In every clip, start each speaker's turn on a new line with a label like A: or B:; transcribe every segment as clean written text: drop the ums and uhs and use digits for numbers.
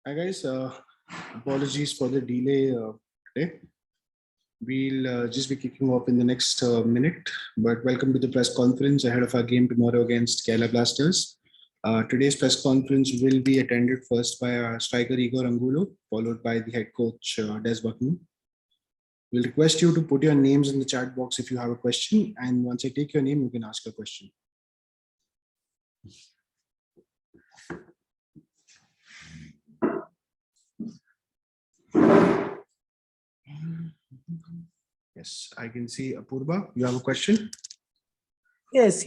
A: Hi guys, apologies for the delay today. We'll just be kicking off in the next minute, but welcome to the press conference ahead of our game tomorrow against Kerala Blasters. Today's press conference will be attended first by our striker Igor Angulo, followed by the head coach Des Buckingham. We'll request you to put your names in the chat box if you have a question, and once I take your name, you can ask a question. Yes, I can see Apurva. You have a question?
B: Yes.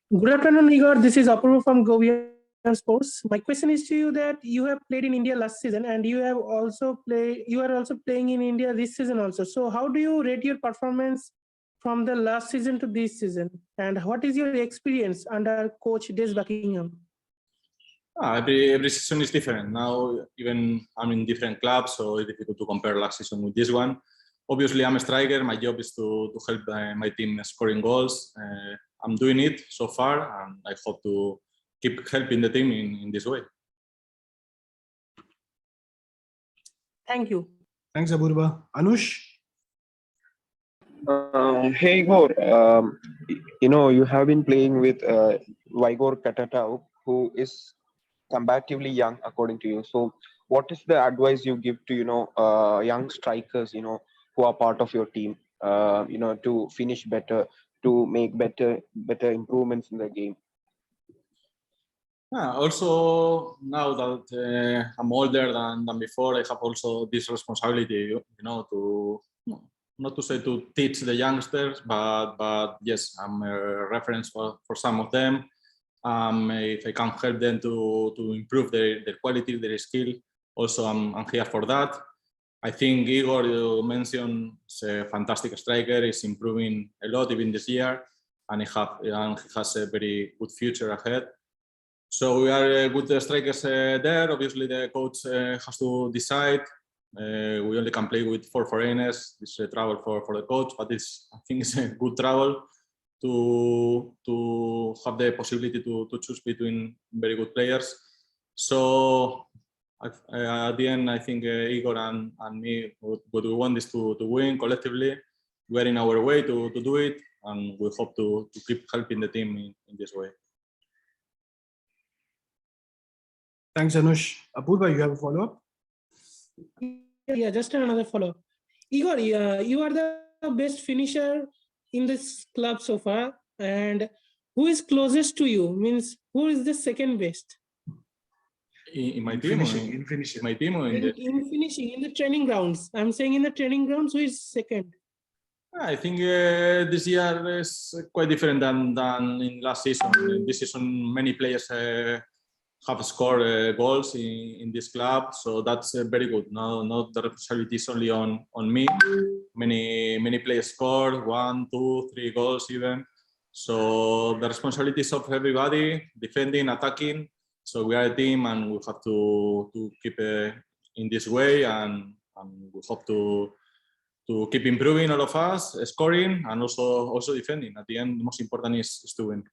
B: Good afternoon, Igor. This is Apurva from KBFC Sports. My question is to you that you have played in India last season and you are also playing in India this season also. So how do you rate your performance from the last season to this season? And what is your experience under coach Des Buckingham?
C: Every season is different. Now, even I'm in different clubs, so it's difficult to compare last season with this one. Obviously, I'm a striker. My job is to help my team scoring goals. I'm doing it so far, and I hope to keep helping the team in this way.
B: Thank you.
A: Thanks, Apurva. Anush?
D: Hey Igor, you have been playing with Igor Katatau, who is comparatively young according to you. So what is the advice you give to young strikers who are part of your team to finish better, to make better improvements in the game?
C: Also, now that I'm older than before, I have also this responsibility, to not to say to teach the youngsters, but yes, I'm a reference for some of them. If I can help them to improve their quality, their skill, also I'm here for that. I think Igor, you mentioned, is a fantastic striker. He's improving a lot even this year, and he has a very good future ahead. So we are good strikers there. Obviously, the coach has to decide. We only can play with 4 foreigners. It's a trouble for the coach, but I think it's a good trouble to have the possibility to choose between very good players. So at the end, I think Igor and me, what we want is to win collectively. We're in our way to do it, and we hope to keep helping the team in this way.
A: Thanks, Anush. Apurva, you have a follow-up?
B: Yeah, just another follow-up. Igor, you are the best finisher in this club so far, and who is closest to you? Means who is the second best?
C: In my team,
A: in finishing.
C: My team, or
B: in finishing, in the training grounds. I'm saying in the training grounds, who is second?
C: I think this year is quite different than in last season. In this season, many players have scored goals in this club, so that's very good. Now, not the responsibility is only on me. Many players scored 1, 2, 3 goals even. So the responsibilities of everybody, defending, attacking. So we are a team, and we have to keep in this way, and we hope to keep improving, all of us, scoring and also defending. At the end, the most important is to win.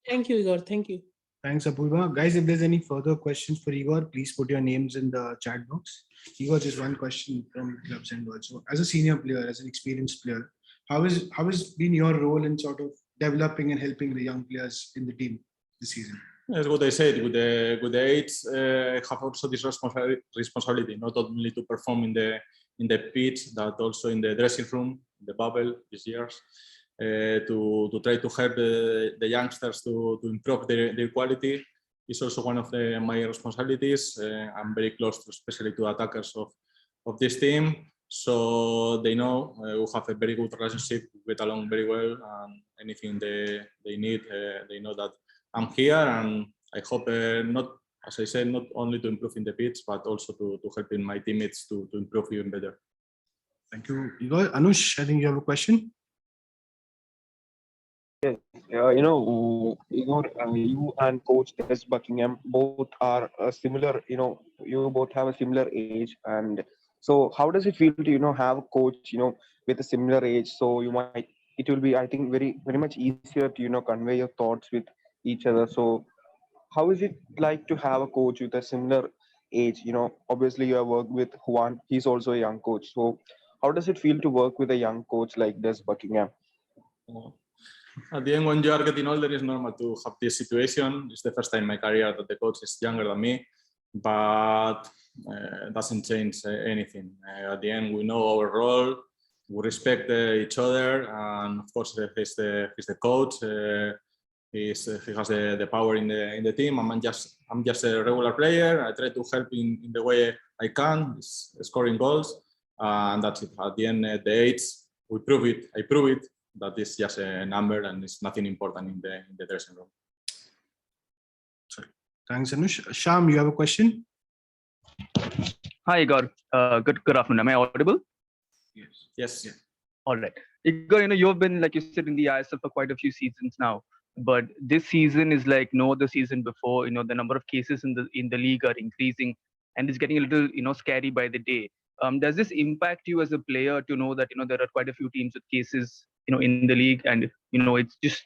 B: Thank you, Igor. Thank you.
A: Thanks, Apurva. Guys, if there's any further questions for Igor, please put your names in the chat box. Igor, just one question from the club's end also. As a senior player, as an experienced player, how has been your role in sort of developing and helping the young players in the team this season?
C: That's what I said. With the age, I have also this responsibility, not only to perform in the pitch, but also in the dressing room, the bubble these years, to try to help the youngsters to improve their quality. It's also one of my responsibilities. I'm very close, especially to attackers of this team, so they know we have a very good relationship. We get along very well, and anything they need, they know that I'm here, and I hope not, as I said, not only to improve in the pitch, but also to helping my teammates to improve even better.
A: Thank you, Igor. Anush, I think you have a question.
D: Yes, Igor, you and Coach Des Buckingham both are similar. You both have a similar age, and so how does it feel to have a coach with a similar age? So it will be, I think, very much easier to convey your thoughts with each other. So how is it like to have a coach with a similar age? Obviously you have worked with Juan. He's also a young coach. So how does it feel to work with a young coach like this Buckingham?
C: At the end, when you are getting older, it's normal to have this situation. It's the first time in my career that the coach is younger than me, but doesn't change anything. At the end, we know our role, we respect each other, and of course, he's the coach. He has the power in the team. I'm just a regular player. I try to help in the way I can, scoring goals, and that's it. At the end, the age, we prove it. I prove it. That is just a number and it's nothing important in the dressing room.
A: Sorry. Thanks, Anush. Sham, you have a question?
E: Hi, Igor. Good afternoon. Am I audible?
C: Yes. Yeah.
E: All right. Igor, you've been, like you said, in the ISL for quite a few seasons now. But this season is like no other season before. The number of cases in the league are increasing, and it's getting a little, scary by the day. Does this impact you as a player to know that there are quite a few teams with cases, in the league, and it's just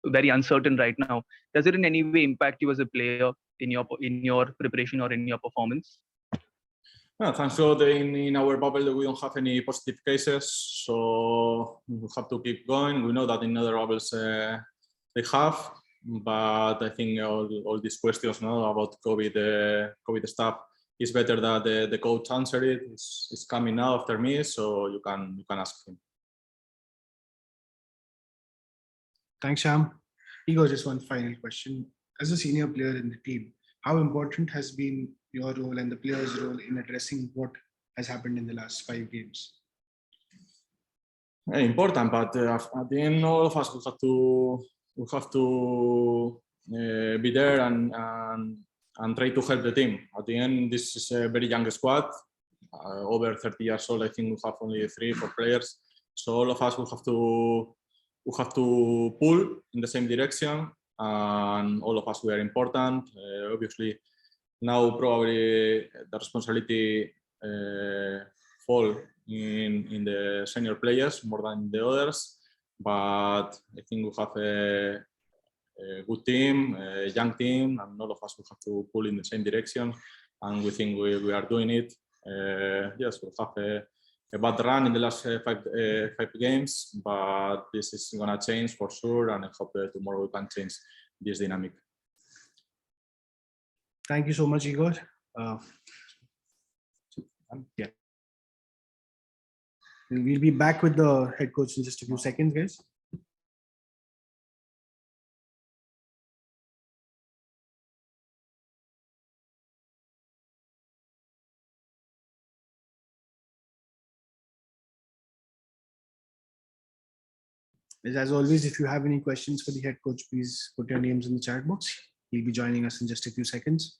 E: very uncertain right now? Does it in any way impact you as a player in your preparation or in your performance?
C: Well, thanks God in our bubble we don't have any positive cases, so we have to keep going. We know that in other bubbles they have, but I think all these questions now about COVID stuff is better that the coach answer it. It's coming now after me, so you can ask him.
A: Thanks, Sham. Igor, just one final question. As a senior player in the team, how important has been your role and the players' role in addressing what has happened in the last 5 games?
C: Important, but at the end, all of us we have to be there and try to help the team. At the end, this is a very young squad, over 30 years old. I think we have only 3-4 players, so all of us will have to pull in the same direction, and all of us we are important. Obviously, now probably the responsibility fall in the senior players more than the others, but I think we have a good team, a young team, and all of us will have to pull in the same direction, and we think we are doing it. Yes, we have a bad run in the last 5 games, but this is gonna change for sure, and I hope tomorrow we can change this dynamic.
A: Thank you so much, Igor. Yeah. We'll be back with the head coach in just a few seconds, guys. As always, if you have any questions for the head coach, please put your names in the chat box. He'll be joining us in just a few seconds.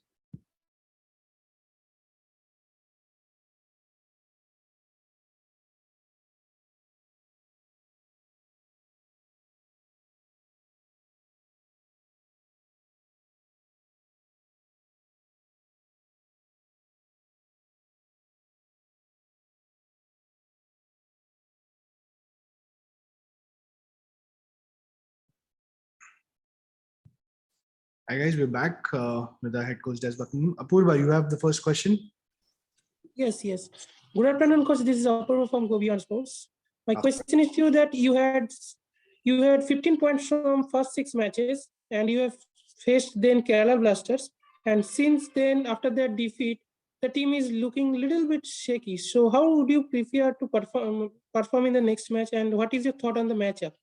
A: Hi guys, we're back with our head coach Des Buckingham. Apurva, you have the first question.
B: Yes. Good afternoon, coach. This is Apurva from Govian Sports. My question is to you that you had 15 points from first 6 matches, and you have faced then Kerala Blasters, and since then after that defeat, the team is looking a little bit shaky. So how would you prefer to perform in the next match, and what is your thought on the matchup?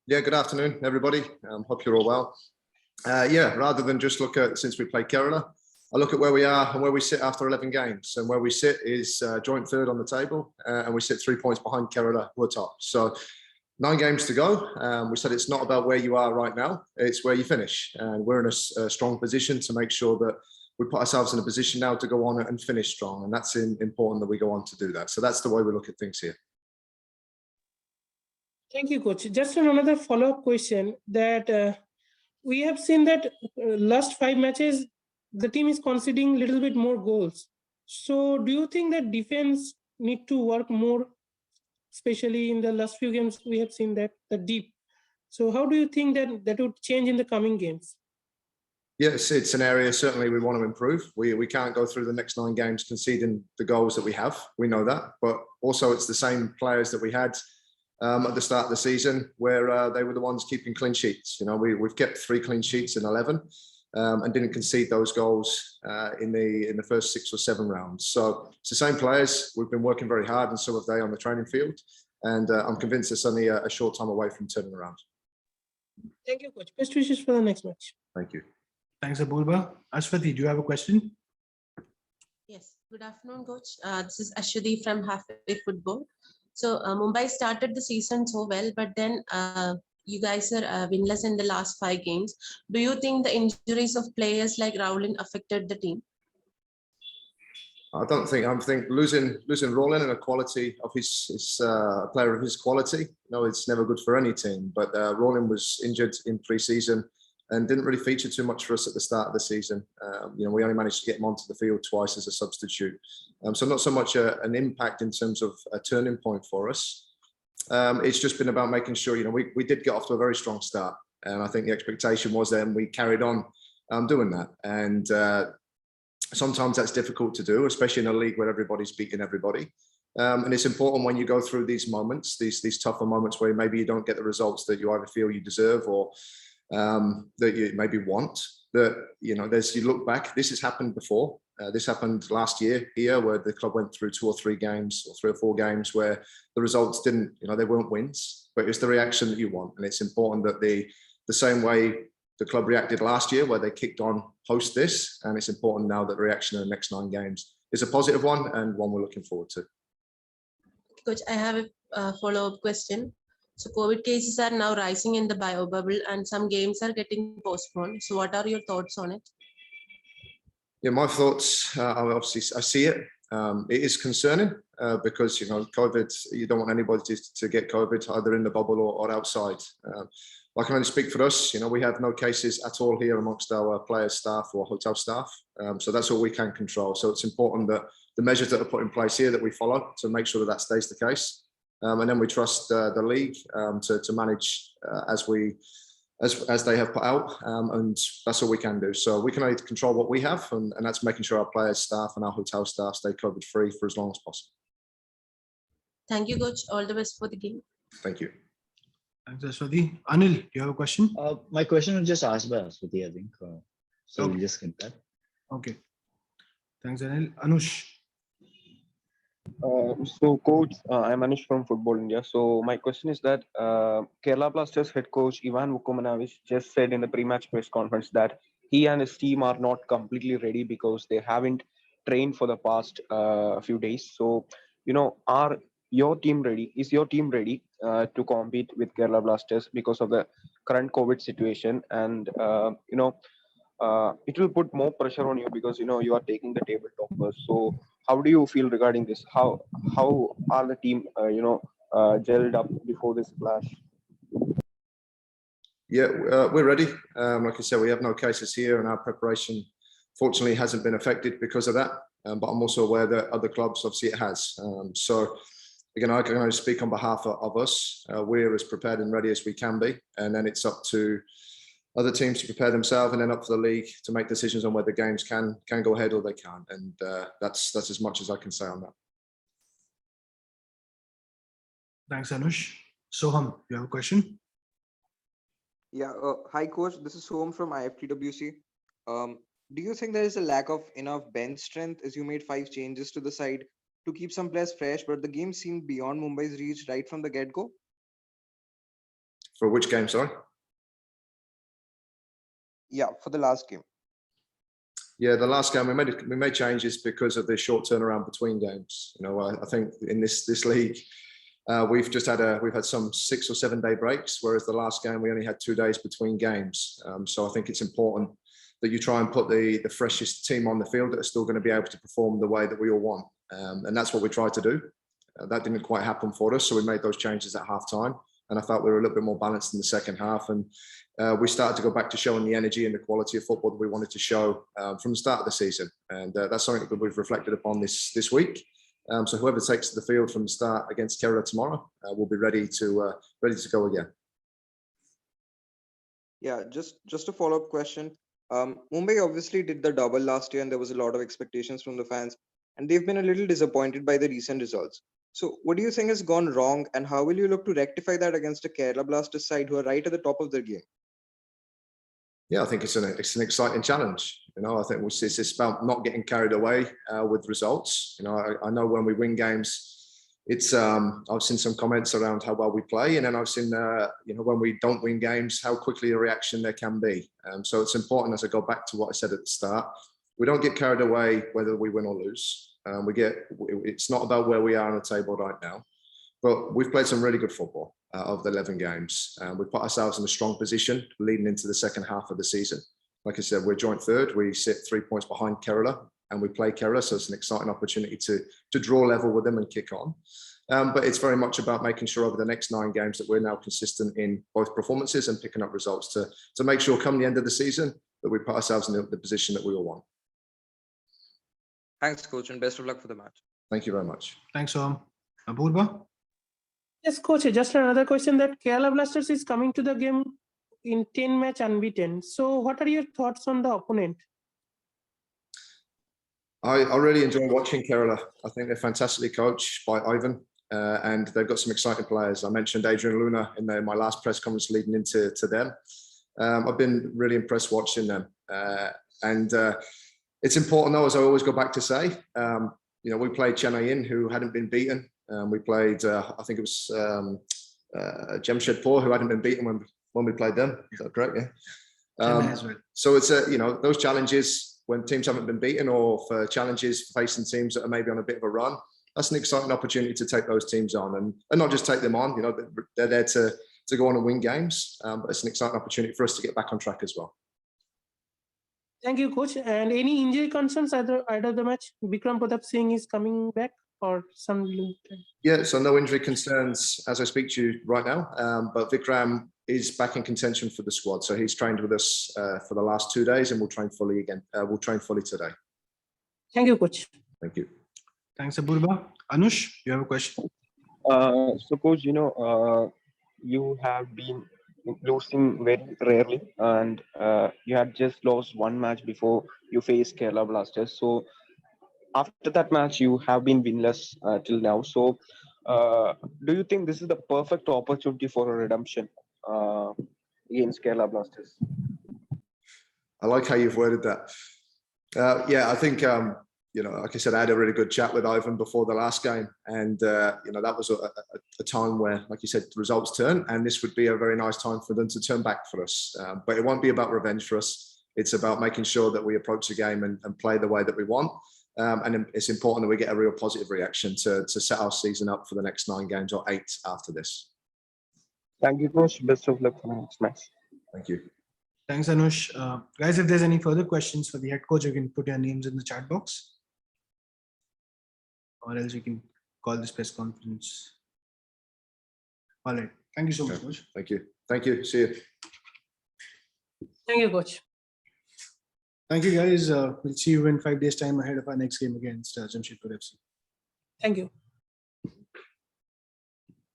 F: Yeah, good afternoon, everybody. Hope you're all well. Yeah, rather than just look at since we played Kerala, I look at where we are and where we sit after 11 games. And where we sit is joint third on the table, and we sit 3 points behind Kerala, we're top. So 9 games to go. We said it's not about where you are right now, it's where you finish. And we're in a strong position to make sure that we put ourselves in a position now to go on and finish strong. And that's important that we go on to do that. So that's the way we look at things here.
B: Thank you, coach. Just another follow-up question that we have seen that last 5 matches, the team is conceding a little bit more goals. So do you think that defense need to work more, especially in the last few games we have seen that the deep? So how do you think that would change in the coming games?
F: Yes, it's an area certainly we want to improve. We can't go through the next 9 games conceding the goals that we have. We know that, but also it's the same players that we had at the start of the season, where they were the ones keeping clean sheets. You know, we've kept 3 clean sheets in 11 and didn't concede those goals in the first 6 or 7 rounds. So it's the same players. We've been working very hard, and so have they on the training field. And I'm convinced it's only a short time away from turning around.
B: Thank you, coach. Best wishes for the next match.
F: Thank you.
A: Thanks, Apurva. Ashwati, do you have a question?
G: Yes, good afternoon, coach. This is Ashwati from Halfway Football. So Mumbai started the season so well, but then you guys are winless in the last 5 games. Do you think the injuries of players like Rowling affected the team?
F: I think losing Roland and a quality of his player of his quality, it's never good for any team. But Roland was injured in pre-season and didn't really feature too much for us at the start of the season. We only managed to get him onto the field twice as a substitute. So not so much an impact in terms of a turning point for us. It's just been about making sure, we did get off to a very strong start. And I think the expectation was then we carried on doing that. And sometimes that's difficult to do, especially in a league where everybody's beating everybody. And it's important when you go through these moments, these tougher moments where maybe you don't get the results that you either feel you deserve or that you maybe want, that, you look back, this has happened before. This happened last year here, where the club went through 2 or 3 games or 3 or 4 games where the results didn't, they weren't wins, but it's the reaction that you want. And it's important that the same way the club reacted last year, where they kicked on post this, and it's important now that the reaction in the next 9 games is a positive one and one we're looking forward to.
G: Coach, I have a follow-up question. So COVID cases are now rising in the bio bubble and some games are getting postponed. So what are your thoughts on it?
F: Yeah, my thoughts are obviously, I see it. It is concerning because, COVID, you don't want anybody to get COVID either in the bubble or outside. I can only speak for us. We have no cases at all here amongst our players, staff or hotel staff. So that's all we can control. So it's important that the measures that are put in place here that we follow to make sure that stays the case. And then we trust the league to manage as they have put out, and that's all we can do. So we can only control what we have, and that's making sure our players, staff, and our hotel staff stay COVID-free for as long as possible.
G: Thank you, coach. All the best for the game.
F: Thank you.
A: Thanks, Ashwati. Anil, do you have a question?
H: My question was just asked by Ashwati, I think. So
A: Okay.
H: we'll just skip that.
A: Okay. Thanks, Anil. Anush.
D: So, coach, I'm Anish from Football India. So, my question is that Kerala Blasters head coach Ivan Vukomanavich just said in the pre-match press conference that he and his team are not completely ready because they haven't trained for the past few days. So, are your team ready? Is your team ready to compete with Kerala Blasters because of the current COVID situation? And it will put more pressure on you because you are taking the table toppers. So how do you feel regarding this? How are the team gelled up before this clash?
F: Yeah, we're ready. Like I said, we have no cases here, and our preparation fortunately hasn't been affected because of that. But I'm also aware that other clubs, obviously, it has. So again, I can only speak on behalf of us. We're as prepared and ready as we can be, and then it's up to other teams to prepare themselves, and then up to the league to make decisions on whether games can go ahead or they can't. And that's as much as I can say on that.
A: Thanks, Anush. Soham, you have a question?
I: Yeah, hi coach, this is Soham from IFTWC. Do you think there is a lack of enough bench strength as you made 5 changes to the side to keep some players fresh, but the game seemed beyond Mumbai's reach right from the get-go?
F: For which game, sorry?
I: Yeah, for the last game.
F: Yeah, the last game we made changes because of the short turnaround between games. I think in this league we've had some 6 or 7 day breaks, whereas the last game we only had 2 days between games. So I think it's important that you try and put the freshest team on the field that are still going to be able to perform the way that we all want, and that's what we tried to do. That didn't quite happen for us, so we made those changes at half time, and I felt we were a little bit more balanced in the second half, and we started to go back to showing the energy and the quality of football that we wanted to show from the start of the season, and that's something that we've reflected upon this week. So whoever takes the field from the start against Kerala tomorrow will be ready to go again.
I: Yeah, just a follow-up question. Mumbai obviously did the double last year, and there was a lot of expectations from the fans, and they've been a little disappointed by the recent results. So, what do you think has gone wrong, and how will you look to rectify that against a Kerala Blasters side who are right at the top of their game?
F: Yeah, I think it's an exciting challenge. I think it's about not getting carried away with results. I know when we win games, it's I've seen some comments around how well we play, and then I've seen when we don't win games, how quickly a reaction there can be. So it's important, as I go back to what I said at the start, we don't get carried away whether we win or lose. It's not about where we are on the table right now, but we've played some really good football over the 11 games. We put ourselves in a strong position leading into the second half of the season. Like I said, we're joint third. We sit 3 points behind Kerala, and we play Kerala, so it's an exciting opportunity to draw level with them and kick on. But it's very much about making sure over the next 9 games that we're now consistent in both performances and picking up results to make sure come the end of the season that we put ourselves in the position that we all want.
I: Thanks, coach, and best of luck for the match.
F: Thank you very much.
A: Thanks, Om. Apurva?
B: Yes, coach, just another question that Kerala Blasters is coming to the game in 10 match unbeaten. So what are your thoughts on the opponent?
F: I really enjoy watching Kerala. I think they're fantastically coached by Ivan, and they've got some exciting players. I mentioned Adrian Luna in my last press conference leading into them. I've been really impressed watching them. It's important, though, as I always go back to say, we played Chennai who hadn't been beaten. We played, I think it was Jamshedpur, who hadn't been beaten when we played them. Is that correct? Yeah.
A: As well.
F: So it's those challenges when teams haven't been beaten, or for challenges facing teams that are maybe on a bit of a run. That's an exciting opportunity to take those teams on and not just take them on. They're there to go on and win games, but it's an exciting opportunity for us to get back on track as well.
B: Thank you, coach. And any injury concerns either of the match? Vikram Pratap Singh is coming back or some?
F: Yeah, so no injury concerns as I speak to you right now. But Vikram is back in contention for the squad, so he's trained with us for the last 2 days, and we'll train fully again. We'll train fully today.
B: Thank you, coach.
F: Thank you.
A: Thanks, Apurva. Anush, you have a question?
D: So, coach, you have been losing very rarely, and you had just lost one match before you faced Kerala Blasters. So after that match, you have been winless till now. So do you think this is the perfect opportunity for a redemption against Kerala Blasters?
F: I like how you've worded that. Yeah, I think, like I said, I had a really good chat with Ivan before the last game. And, that was a time where, like you said, the results turn. And this would be a very nice time for them to turn back for us. But it won't be about revenge for us. It's about making sure that we approach the game and play the way that we want. And it's important that we get a real positive reaction to set our season up for the next 9 games or 8 after this.
D: Thank you, coach. Best of luck for the next match.
F: Thank you.
A: Thanks, Anush. Guys, if there's any further questions for the head coach, you can put your names in the chat box. Or else we can call this press conference. All right. Thank you so much, coach.
F: Thank you. Thank you. See you.
B: Thank you, coach.
A: Thank you, guys. We'll see you in 5 days' time ahead of our next game against Jamshedpur FC.
B: Thank you.